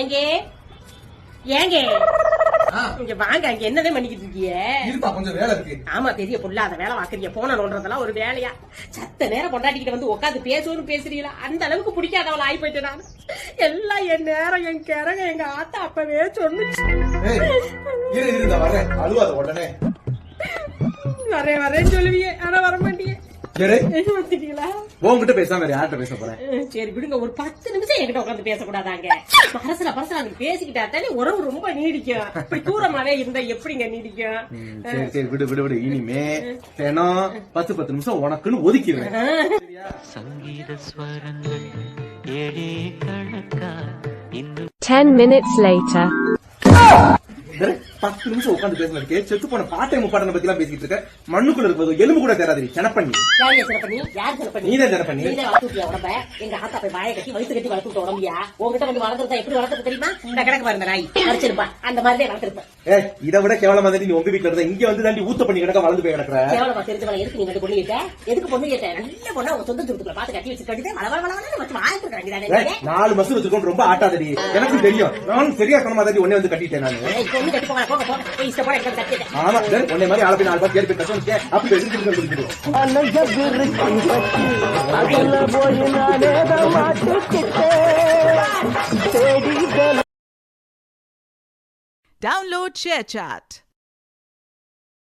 ஏங்க ஏங்க இங்க வாங்க, அங்க என்னதே பண்ணிக்கிட்டு இருக்கீங்க? கொஞ்சம் வேலை இருக்கு. ஆமா, பெரிய பொல்லாத வேலை வாக்குறீங்க. போன நோன்றதெல்லாம் ஒரு வேலையா? சத்த நேரம் கொண்டாடிக்கிட்ட வந்து உட்காந்து பேசுவோன்னு பேசுறீங்களா? அந்த அளவுக்கு பிடிக்காதவள ஆகி போயிட்டேன் நான். எல்லாம் என் நேரம், என் கிறங்க, எங்க ஆத்தா அப்பவே சொன்னுச்சு. அழுவாத உடனே வரேன்னு சொல்லுவீங்க, ஆனா வர மாட்டீங்க. உங்ககிட்ட பேசாம வேற யார்கிட்ட பேச போறேன்? சரி விடுங்க, ஒரு 10 நிமிஷம் என்கிட்ட உட்காந்து பேசக்கூடாதாங்க? பரசல அங்க பேசிக்கிட்டா தானே உறவு ரொம்ப நீடிக்கும். இப்படி தூரமாவே இருந்தா எப்படிங்க நீடிக்கும்? சரி சரி விடு விடு விடு. இனிமே தினம் 10 நிமிஷம் உனக்குன்னு ஒதுக்கிடுவேன். சங்கீத ஸ்வரங்கள் 10 minutes later. 10 நிமிஷம் உட்காந்து பேசுனதுக்கு செத்து போன பாட்டை முப்பாட்டனை பத்தி எல்லாம் பேசிட்டு இருக்க. மண்ணுக்குள்ள இருப்பது எலும்பு கூட தேராது. செனப்பண்ணி நீதான் செனப்பண்ணி. எங்க ஆத்தா போய் வாயை கட்டி வயிற்று கட்டி வளர்த்து உடம்பியா? உங்ககிட்ட வந்து வளர்த்துருந்தா எப்படி வளர்த்து தெரியுமா? இந்த கிடக்கு பாருங்க நாய் அடிச்சிருப்பா, அந்த மாதிரிதான் வளர்த்துருப்பேன். இதை விட கேவலமா தாண்டி நீ உங்க வீட்டுல இருந்தா இங்க வந்து தாண்டி ஊத்த பண்ணி கிடக்க வளர்ந்து போய் கிடக்குற. கேவலமா தெரிஞ்சவளை எதுக்கு நீங்க பொண்ணு கேட்ட? எதுக்கு பொண்ணு கேட்ட? நல்ல பொண்ணா உங்க சொந்த சுருத்துல பாத்து கட்டி வச்சு கட்டிதான் வளவளவளவளன்னு வச்சு வாய்ப்பு இருக்காங்க. 4 மசூர் வச்சுக்கோன்னு ரொம்ப ஆட்டாதடி. எனக்கு தெரியும். நானும் சரியா சொன்ன மாதிரி ஒன்னே வந்து கட்டிட்டேன் நானு. பொண்ணு கட்டி போங்க போங்க போங்க. இஷ்டப்பட எனக்கு கட்டிட்டேன். ஆமா ஒன்னே மாதிரி ஆளு போய் 4 பேர் கேட்டு கட்டணும். அப்படி எடுத்துட்டு Download ShareChat.